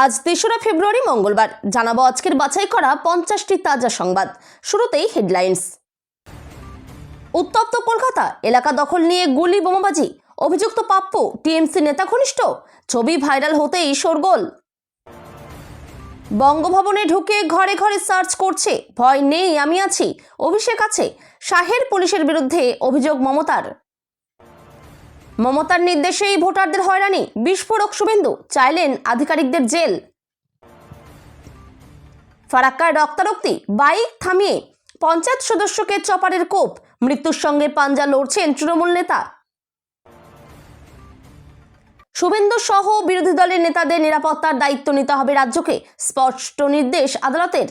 আজ ৩রা ফেব্রুয়ারি মঙ্গলবার জানাবো আজকের বাছাই করা ৫০টি তাজা সংবাদ। শুরুতেই হেডলাইন্স। উত্তপ্ত কলকাতা, এলাকা দখল নিয়ে গুলি বোমাবাজি, অভিযুক্ত পাপ্পু টিএমসি নেতা ঘনিষ্ঠ, ছবি ভাইরাল হতেই শোরগোল। বঙ্গভবনে ঢুকে ঘরে ঘরে সার্চ করছে, ভয় নেই আমি আছি, অভিষেক আছে, শাহের পুলিশের বিরুদ্ধে অভিযোগ মমতার। মমতার নির্দেশেই ভোটারদের হয়রানি, বিস্ফোরক শুভেন্দু চাইলেন আধিকারিকদের জেল। ফারাক্কায় রক্তারক্তি, বাইক থামিয়ে পঞ্চায়েত সদস্যকে চপারের কোপ, মৃত্যুর সঙ্গে পাঞ্জা লড়ছেন তৃণমূল নেতা। শুভেন্দু সহ বিরোধী দলের নেতাদের নিরাপত্তার দায়িত্ব নিতে হবে রাজ্যকে, স্পষ্ট নির্দেশ আদালতের।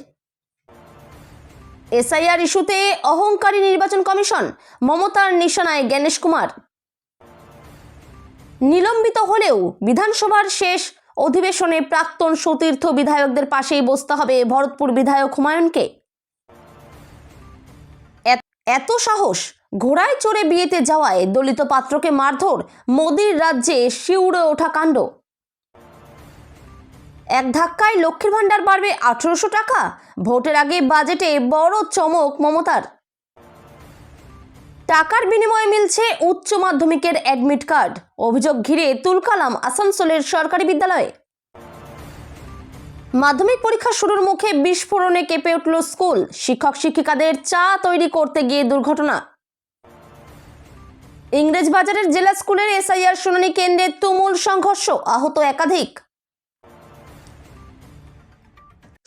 এসআইআর ইস্যুতে অহংকারী নির্বাচন কমিশন, মমতার নিশানায় জ্ঞানেশ কুমার। নিলম্বিত হলেও বিধানসভার শেষ অধিবেশনে প্রাক্তন সতীর্থ বিধায়কদের পাশেই বসতে হবে ভরতপুর বিধায়ক হুমায়ুনকে। এত সাহস, ঘোড়ায় চড়ে বিয়েতে যাওয়ায় দলিত পাত্রকে মারধর, মোদির রাজ্যে শিউরে ওঠা কাণ্ড। এক ধাক্কায় লক্ষ্মীর ভাণ্ডার বাড়বে ১৮০০ টাকা, ভোটের আগে বাজেটে বড় চমক মমতার। টাকার বিনিময়ে মিলছে উচ্চ মাধ্যমিকের অ্যাডমিট কার্ড, অভিযোগ ঘিরে তুলকালাম আসানসোলের সরকারি বিদ্যালয়ে। মাধ্যমিক পরীক্ষা শুরুর মুখে বিস্ফোরণে কেঁপে উঠল স্কুল, শিক্ষক শিক্ষিকাদের চা তৈরি করতে গিয়ে দুর্ঘটনা। ইংরেজবাজারের জেলা স্কুলের এসআইআর শুনানি কেন্দ্রে তুমুল সংঘর্ষ, আহত একাধিক।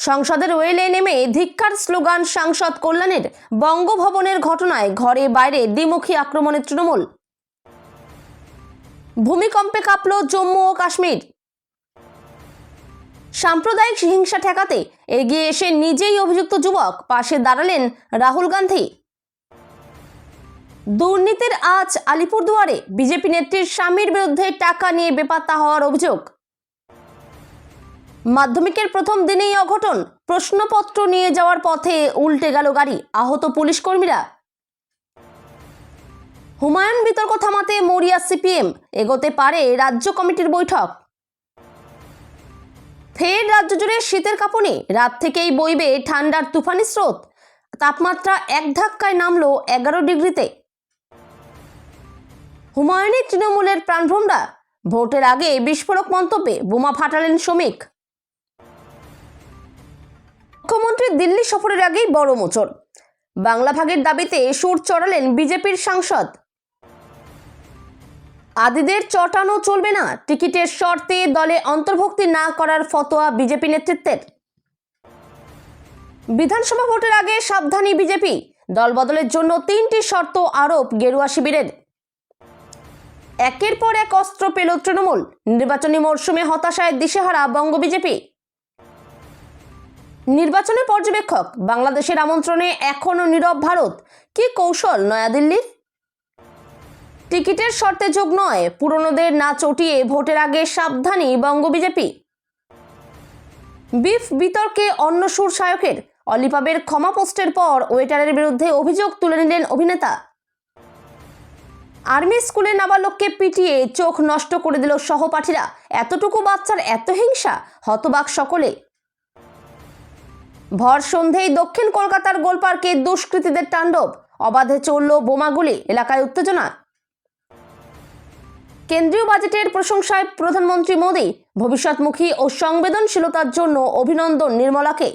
সংসদের ওয়েলে নেমে ধিক্কার স্লোগান সাংসদ কল্যাণের, বঙ্গভবনের ঘটনায় ঘরে বাইরে দ্বিমুখী আক্রমণের তৃণমূল। ভূমিকম্পে কাঁপল জম্মু ও কাশ্মীর। সাম্প্রদায়িক হিংসা ঠেকাতে এগিয়ে এসে নিজেই অভিযুক্ত যুবক, পাশে দাঁড়ালেন রাহুল গান্ধী। দুর্নীতির আজ আলিপুরদুয়ারে, বিজেপি নেত্রীর স্বামীর বিরুদ্ধে টাকা নিয়ে বেপাত্তা হওয়ার অভিযোগ। মাধ্যমিকের প্রথম দিনেই অঘটন, প্রশ্নপত্র নিয়ে যাওয়ার পথে উল্টে গেল গাড়ি, আহত পুলিশ কর্মীরা। হুমায়ুন বিতর্ক থামাতে মরিয়া সিপিএম, এগোতে পারে রাজ্য কমিটির বৈঠক। ফের রাজ্য জুড়ে শীতের কাঁপুনি, রাত থেকেই বইবে ঠান্ডার তুফানি স্রোত, তাপমাত্রা এক ধাক্কায় নামল 11 ডিগ্রিতে। হুমায়ুনের তৃণমূলের প্রাণভ্রমরা, ভোটের আগে বিস্ফোরক মন্তব্যে বোমা ফাটালেন শ্রমিক। মুখ্যমন্ত্রী দিল্লি সফরের আগেই বড় মোচড়, বাংলা ভাগের দাবিতে সুর চড়ালেন বিজেপির সাংসদ। আদিদের চটানো চলবে না, টিকিটের শর্তে দলে অন্তর্ভুক্তি না করার ফতোয়া বিজেপি নেতৃত্বের। বিধানসভা ভোটের আগে সাবধানী বিজেপি, দল বদলের জন্য 3টি শর্ত আরোপ গেরুয়া শিবিরের। একের পর এক অস্ত্র পেল তৃণমূল, নির্বাচনী মরশুমে হতাশায় দিশেহারা বঙ্গ বিজেপি। নির্বাচনের পর্যবেক্ষক, বাংলাদেশের আমন্ত্রণে এখনো নীরব ভারত, কি কৌশল নয়াদিল্লির। টিকিটের শর্তে যোগ নয়, পুরনোদের না চটিয়ে ভোটের আগে সাবধানী বঙ্গ বিজেপি। বিফ বিতর্কে অন্য সুর সায়কের, অলিপাবের ক্ষমা পোস্টের পর ওয়েটারের বিরুদ্ধে অভিযোগ তুলে নিলেন অভিনেতা। আর্মি স্কুলে নাবালককে পিটিয়ে চোখ নষ্ট করে দিল সহপাঠীরা, এতটুকু বাচ্চার এত হিংসা, হতবাক সকলে। ভর সন্ধেই দক্ষিণ কলকাতার গোলপার্কে দুষ্কৃতীদের তাণ্ডব, অবাধে চলল বোমাগুলি, এলাকায় উত্তেজনা। কেন্দ্রীয় বাজেটের প্রশংসায় প্রধানমন্ত্রী মোদী, ভবিষ্যৎমুখী ও সংবেদনশীলতার জন্য অভিনন্দন নির্মলাকে।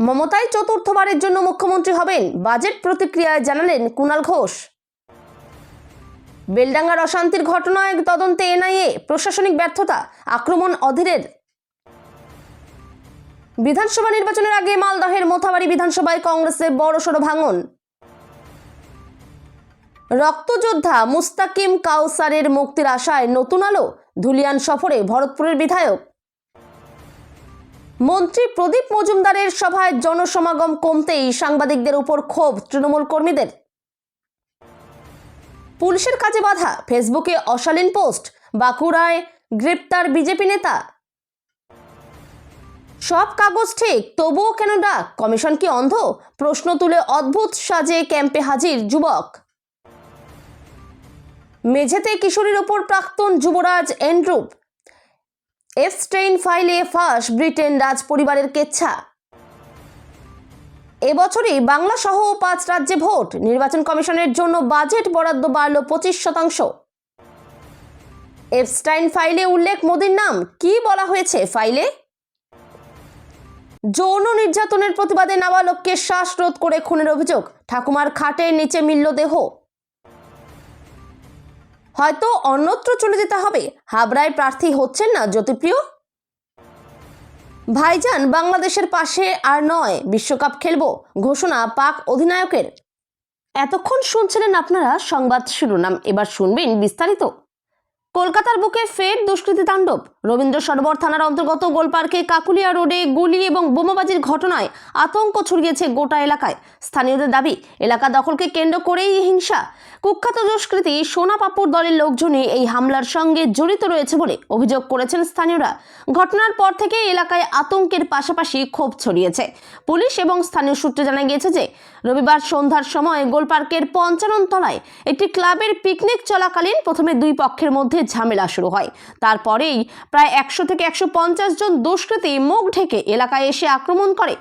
মমতাই চতুর্থবারের জন্য মুখ্যমন্ত্রী হবেন, বাজেট প্রতিক্রিয়ায় জানালেন কুণাল ঘোষ। বেলডাঙ্গার অশান্তির ঘটনায় তদন্তে এনআইএ, প্রশাসনিক ব্যর্থতা, আক্রমণ অধীরের। বিধানসভা নির্বাচনের আগে মালদহের মোথাবাড়ি বিধানসভায় কংগ্রেসের বড়সড় ভাঙন। রক্তযোদ্ধা মুস্তাকিম কাউসারের মুক্তির আশায় নতুন আলো, ধুলিয়ান সফরে ভরতপুরের বিধায়ক। মন্ত্রী প্রদীপ মজুমদারের সভায় জনসমাগম কমতেই সাংবাদিকদের উপর ক্ষোভ তৃণমূল কর্মীদের। পুলিশের কাজে বাধা, ফেসবুকে অশালীন পোস্ট, বাঁকুড়ায় গ্রেপ্তার বিজেপি নেতা। সব কাগজ ঠিক, তবুও কেন ডাক, কমিশন কি অন্ধ, প্রশ্ন তুলে অদ্ভুত সাজে ক্যাম্পে হাজির যুবক। মেঝেতে কিশোরীর ওপর প্রাক্তন যুবরাজ এন্ড্রু, এপস্টেইন ফাইলে ফাঁস ব্রিটেন রাজ পরিবারের কেচ্ছা। এবছরই বাংলা সহ 5 রাজ্যে ভোট, নির্বাচন কমিশনের জন্য বাজেট বরাদ্দ বাড়ল 25%। এপস্টেইন ফাইলে উল্লেখ মোদির নাম, কি বলা হয়েছে ফাইলে? যৌন নির্যাতনের প্রতিবাদে নাবালককে শ্বাসরোধ করে খুনের অভিযোগ, ঠাকুমার খাটের নিচে মিলল দেহ। হয়তো অন্যত্র চলে যেতে হবে, হাবড়ায় প্রার্থী হচ্ছেন না জ্যোতিপ্রিয়। ভাইজান বাংলাদেশের পাশে আর নয়, বিশ্বকাপ খেলবো ঘোষণা পাক অধিনায়কের। এতক্ষণ শুনছিলেন আপনারা সংবাদ শিরোনাম, এবার শুনবেন বিস্তারিত। কলকাতার বুকে ফের দুষ্কৃতী তাণ্ডব। রবীন্দ্র সরোবর থানার অন্তর্গত গোলপার্কে কাকুলিয়া রোডে গুলি এবং বোমাবাজির ঘটনায় আতঙ্ক ছড়িয়েছে গোটা এলাকায়। স্থানীয়দের দাবি, এলাকা দখলকে কেন্দ্র করেই হিংসা। কুখ্যাত দুষ্কৃতী সোনা পাপুর দলের লোকজনই এই হামলার সঙ্গে জড়িত রয়েছে বলে অভিযোগ করেছেন স্থানীয়রা। ঘটনার পর থেকে এলাকায় আতঙ্কের পাশাপাশি ক্ষোভ ছড়িয়েছে। পুলিশ এবং স্থানীয় সূত্রে জানা গিয়েছে যে রবিবার সন্ধ্যার সময় গোলপার্কের 55 তলায় একটি ক্লাবের পিকনিক চলাকালীন প্রথমে দুই পক্ষের মধ্যে ঝামেলা শুরু হয়। তারপরেই প্রায় 100 থেকে 150 জন দুষ্কৃতী মুখ ঢেকে এলাকায় এসে আক্রমণ করে।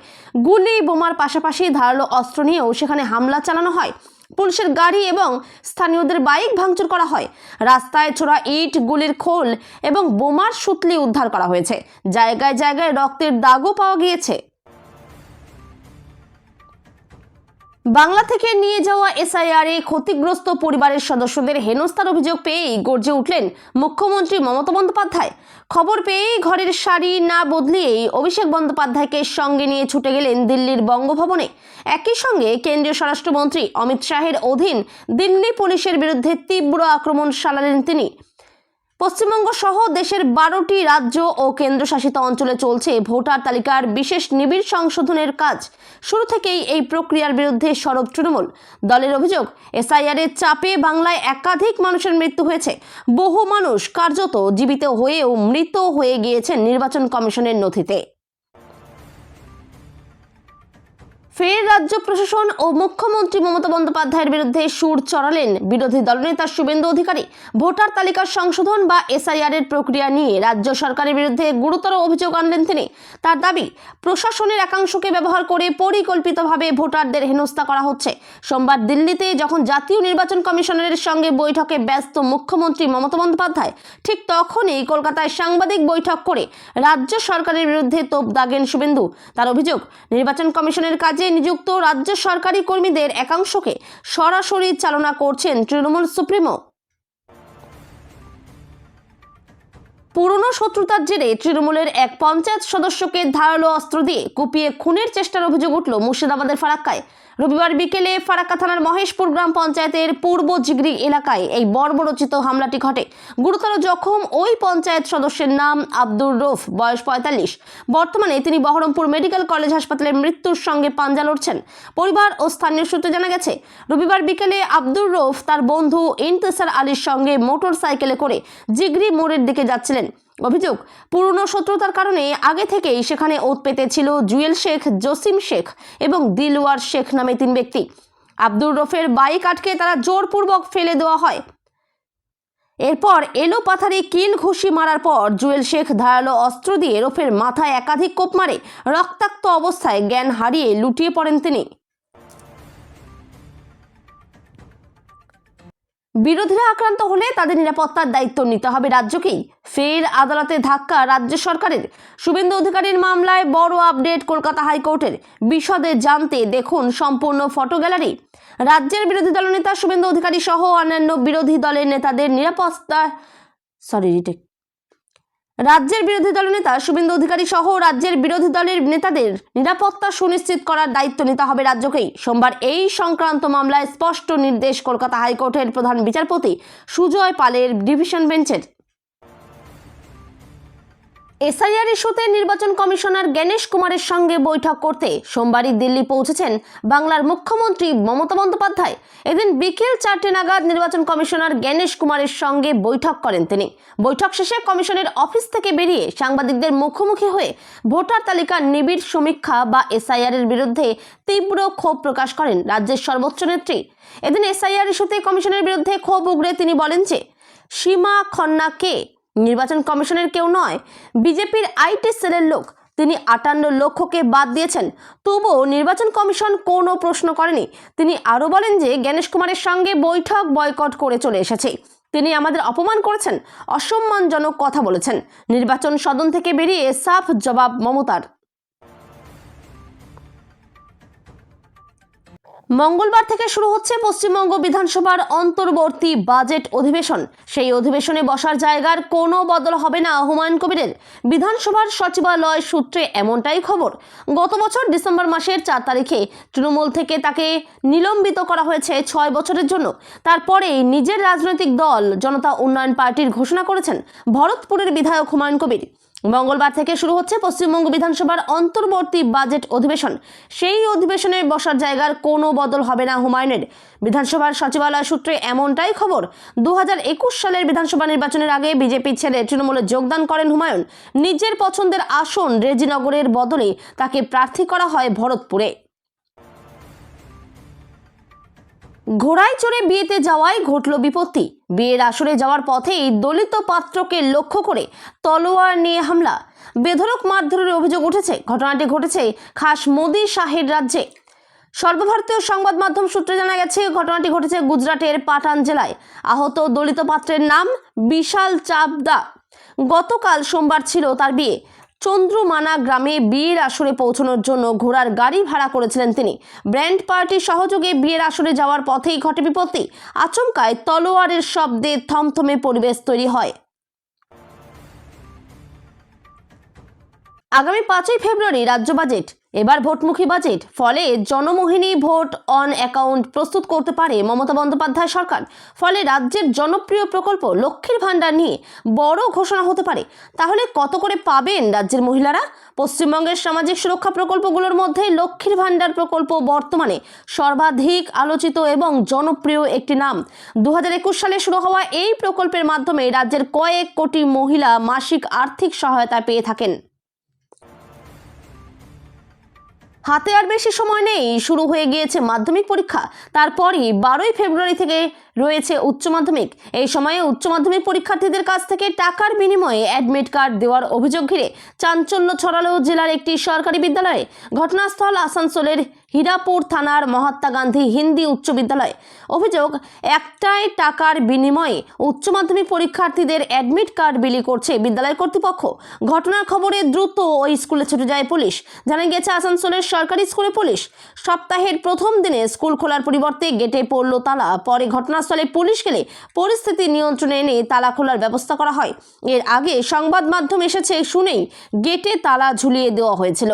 গুলি বোমার পাশাপাশি ধারালো অস্ত্র নিয়েও সেখানে হামলা চালানো হয়। পুলিশের গাড়ি এবং স্থানীয়দের বাইক ভাঙচুর করা হয়। রাস্তায় ছোড়া ইট, গুলির খোল এবং বোমার সুতলি উদ্ধার করা হয়েছে। জায়গায় জায়গায় রক্তের দাগও পাওয়া গিয়েছে। বাংলা থেকে নিয়ে যাওয়া এসআইআরে ক্ষতিগ্রস্ত পরিবারের সদস্যদের হেনস্থার অভিযোগ পেয়েই গর্জে উঠলেন মুখ্যমন্ত্রী মমতা বন্দ্যোপাধ্যায়। খবর পেয়েই ঘরের শাড়ি না বদলিয়েই অভিষেক বন্দ্যোপাধ্যায়কে সঙ্গে নিয়ে ছুটে গেলেন দিল্লির বঙ্গভবনে। একই সঙ্গে কেন্দ্রীয় স্বরাষ্ট্রমন্ত্রী অমিত শাহের অধীন দিল্লি পুলিশের বিরুদ্ধে তীব্র আক্রমণ চালালেন তিনি। পশ্চিমবঙ্গ সহ দেশের 12টি রাজ্য ও কেন্দ্রশাসিত অঞ্চলে চলছে ভোটার তালিকার বিশেষ নিবিড় সংশোধনের কাজ। শুরু থেকেই এই প্রক্রিয়ার বিরুদ্ধে সরব তৃণমূল দলের অভিযোগ, এসআইআরের চাপে বাংলায় একাধিক মানুষের মৃত্যু হয়েছে। বহু মানুষ কার্যত জীবিত হয়েও মৃত হয়ে গিয়েছেন নির্বাচন কমিশনের নথিতে। ফের রাজ্য প্রশাসন ও মুখ্যমন্ত্রী মমতা বন্দ্যোপাধ্যায়ের বিরুদ্ধে সুর চড়ালেন বিরোধী দলনেতা শুভেন্দু অধিকারী। ভোটার তালিকার সংশোধন বা এসআইআর এর প্রক্রিয়া নিয়ে রাজ্য সরকারের বিরুদ্ধে গুরুতর অভিযোগ আনলেন তিনি। তার দাবি, প্রশাসনের একাংশকে ব্যবহার করে পরিকল্পিতভাবে ভোটারদের হেনস্থা করা হচ্ছে। সোমবার দিল্লিতে যখন জাতীয় নির্বাচন কমিশনের সঙ্গে বৈঠকে ব্যস্ত মুখ্যমন্ত্রী মমতা বন্দ্যোপাধ্যায়, ঠিক তখনই কলকাতায় সাংবাদিক বৈঠক করে রাজ্য সরকারের বিরুদ্ধে তোপ দাগেন শুভেন্দু। তার অভিযোগ, নির্বাচন কমিশনের কাজে নিযুক্ত রাজ্য সরকারি কর্মীদের একাংশকে সরাসরি চালনা করছেন তৃণমূল সুপ্রিমো। পুরনো শত্রুতার জেরে তৃণমূলের এক পঞ্চায়েত সদস্যকে ধারালো অস্ত্র দিয়ে কুপিয়ে খুনের চেষ্টার অভিযোগ উঠল মুর্শিদাবাদের ফারাক্কায়। রবিবার বিকেলে ফারাক্কা থানার মহেশপুর গ্রাম পঞ্চায়েতের পূর্ব জিগরি এলাকায় এই বর্বরচিত হামলাটি ঘটে। গুরুতর জখম ওই পঞ্চায়েত সদস্যের নাম আব্দুর রৌফ, বয়স 45। বর্তমানে তিনি বহরমপুর মেডিকেল কলেজ হাসপাতালে মৃত্যুর সঙ্গে পাঞ্জা লড়ছেন। পরিবার ও স্থানীয় সূত্রে জানা গেছে, রবিবার বিকেলে আব্দুর রৌফ তার বন্ধু ইন্তেসার আলীর সঙ্গে মোটর সাইকেলে করে জিগরি মোড়ের দিকে যাচ্ছিলেন। অভিযোগ, পুরনো শত্রুতার কারণে আগে থেকেই সেখানে ওত পেতে ছিল জুয়েল শেখ, জসিম শেখ এবং দিলওয়ার শেখ নামে 3 ব্যক্তি। আব্দুর রৌফের বাইক আটকে তারা জোরপূর্বক ফেলে দেওয়া হয়। এরপর এলো পাথারি কিল ঘুষি মারার পর জুয়েল শেখ ধারালো অস্ত্র দিয়ে রৌফের মাথায় একাধিক কোপ মারে। রক্তাক্ত অবস্থায় জ্ঞান হারিয়ে লুটিয়ে পড়েন তিনি। বিরোধীরা আক্রান্ত হলে তাদের নিরাপত্তার দায়িত্ব নিতে হবে রাজ্যকেই। ফের আদালতে ধাক্কা রাজ্য সরকারের। শুভেন্দু অধিকারীর মামলায় বড় আপডেট কলকাতা হাইকোর্টের। বিশদে জানতে দেখুন সম্পূর্ণ ফটো গ্যালারি। রাজ্যের বিরোধী দলনেতা শুভেন্দু অধিকারী সহ অন্যান্য বিরোধী দলের নেতাদের রাজ্যের বিরোধী দলনেতা শুভেন্দু অধিকারী সহ রাজ্যের বিরোধী দলের নেতাদের নিরাপত্তা সুনিশ্চিত করার দায়িত্ব নিতে হবে রাজ্যকেই। সোমবার এই সংক্রান্ত মামলায় স্পষ্ট নির্দেশ কলকাতা হাইকোর্টের প্রধান বিচারপতি সুজয় পালের ডিভিশন বেঞ্চের। এসআইআর ইস্যুতে নির্বাচন কমিশনার জ্ঞানেশ কুমারের সঙ্গে বৈঠক করতে সোমবারই দিল্লি পৌঁছেছেন বাংলার মুখ্যমন্ত্রী মমতা বন্দ্যোপাধ্যায়। এদিন বিকেল 4টে নাগাদ নির্বাচন কমিশনার জ্ঞানেশ কুমারের সঙ্গে বৈঠক করেন তিনি। বৈঠক শেষে কমিশনের অফিস থেকে বেরিয়ে সাংবাদিকদের মুখোমুখি হয়ে ভোটার তালিকার নিবিড় সমীক্ষা বা এসআইআর এর বিরুদ্ধে তীব্র ক্ষোভ প্রকাশ করেন রাজ্যের সর্বোচ্চ নেত্রী। এদিন এসআইআর ইস্যুতে কমিশনের বিরুদ্ধে ক্ষোভ উগরে তিনি বলেন যে, সীমা খন্না কে, নির্বাচন কমিশনের কেউ নয়, বিজেপির আইটি সেলের লোক। তিনি 58 লক্ষকে বাদ দিয়েছেন, তবুও নির্বাচন কমিশন কোনো প্রশ্ন করেনি। তিনি আরও বলেন যে জ্ঞানেশ কুমারের সঙ্গে বৈঠক বয়কট করে চলে এসেছে। তিনি আমাদের অপমান করেছেন, অসম্মানজনক কথা বলেছেন। নির্বাচন সদন থেকে বেরিয়ে সাফ জবাব মমতার। মঙ্গলবার থেকে শুরু হচ্ছে পশ্চিমবঙ্গ বিধানসভার অন্তর্বর্তী বাজেট অধিবেশন। সেই অধিবেশনে বসার জায়গার কোনো বদল হবে না হুমায়ুন কবিরের। বিধানসভার সচিবালয় সূত্রে এমনটাই খবর। গত বছর ডিসেম্বর মাসের 4 তারিখে তৃণমূল থেকে তাকে নিলম্বিত করা হয়েছে 6 বছরের জন্য। তারপরেই নিজের রাজনৈতিক দল জনতা উন্নয়ন পার্টির ঘোষণা করেছেন ভরতপুরের বিধায়ক হুমায়ুন কবির। মঙ্গলবার থেকে শুরু হচ্ছে পশ্চিমবঙ্গ বিধানসভার অন্তর্বর্তী বাজেট অধিবেশন। সেই অধিবেশনে বসার জায়গার কোনো বদল হবে না হুমায়ুনের। বিধানসভার সচিবালয় সূত্রে এমনটাই খবর। 2021 সালের বিধানসভা নির্বাচনের আগে বিজেপি ছেড়ে তৃণমূলে যোগদান করেন হুমায়ুন। নিজের পছন্দের আসন রেজিনগরের বদলে তাকে প্রার্থী করা হয় ভরতপুরে। ঘোড়ায় চড়ে বিয়েতে যাওয়ায় ঘটল বিপত্তি। বিয়ের আসরে যাওয়ার পথেই দলিত পাত্রকে লক্ষ্য করে তলোয়ার নিয়ে হামলা, বেধড়ক মারধরের অভিযোগ উঠেছে। ঘটনাটি ঘটেছে খাস মোদি শাহের রাজ্যে। সর্বভারতীয় সংবাদ মাধ্যম সূত্রে জানা গেছে, ঘটনাটি ঘটেছে গুজরাটের পাটান জেলায়। আহত দলিত পাত্রের নাম বিশাল চাবদা। গতকাল সোমবার ছিল তার বিয়ে। চন্দ্রমানা গ্রামে বিয়ের আসরে পৌঁছানোর জন্য ঘোড়ার গাড়ি ভাড়া করেছিলেন তিনি। ব্র্যান্ড পার্টির সহযোগে বিয়ের আসরে যাওয়ার পথেই ঘটে বিপত্তি। আচমকায় তলোয়ারের শব্দে থমথমে পরিবেশ তৈরি হয়। আগামী 5ই ফেব্রুয়ারি রাজ্য বাজেট। এবার ভোটমুখী বাজেট, ফলে জনমোহিনী ভোট অন অ্যাকাউন্ট প্রস্তুত করতে পারে মমতা বন্দ্যোপাধ্যায় সরকার। ফলে রাজ্যের জনপ্রিয় প্রকল্প লক্ষ্মীর ভাণ্ডার নিয়ে বড় ঘোষণা হতে পারে। তাহলে কত করে পাবেন রাজ্যের মহিলারা? পশ্চিমবঙ্গের সামাজিক সুরক্ষা প্রকল্পগুলোর মধ্যে লক্ষ্মীর ভাণ্ডার প্রকল্প বর্তমানে সর্বাধিক আলোচিত এবং জনপ্রিয় একটি নাম। 2021 সালে শুরু হওয়া এই প্রকল্পের মাধ্যমে রাজ্যের কয়েক কোটি মহিলা মাসিক আর্থিক সহায়তা পেয়ে থাকেন। হাতে আর বেশি সময় নেই, শুরু হয়ে গিয়েছে মাধ্যমিক পরীক্ষা। তারপরই 12ই ফেব্রুয়ারি থেকে রয়েছে উচ্চ মাধ্যমিক। এই সময়ে উচ্চ মাধ্যমিক পরীক্ষার্থীদের কাছ থেকে টাকার বিনিময়ে অ্যাডমিট কার্ড দেওয়ার অভিযোগ ঘিরে চাঞ্চল্য ছড়ালো জেলার একটি সরকারি বিদ্যালয়ে। ঘটনাস্থল আসানসোলের হীরাপুর থানার মহাত্মা গান্ধী হিন্দি উচ্চ বিদ্যালয়। অভিযোগ, একটাই টাকার বিনিময়ে উচ্চ মাধ্যমিক পরীক্ষার্থীদের অ্যাডমিট কার্ড বিলি করছে বিদ্যালয় কর্তৃপক্ষ। ঘটনার খবরে দ্রুত ওই স্কুলে ছুটে যায় পুলিশ। জানা গেছে, আসানসোলের সরকারি স্কুলে পুলিশ সপ্তাহের প্রথম দিনে স্কুল খোলার পরিবর্তে গেটে পড়ল তালা। পরে ঘটনাস্থলে পুলিশ গেলে পরিস্থিতি নিয়ন্ত্রণে এনে তালা খোলার ব্যবস্থা করা হয়। এর আগে সংবাদ মাধ্যম এসেছে শুনেই গেটে তালা ঝুলিয়ে দেওয়া হয়েছিল।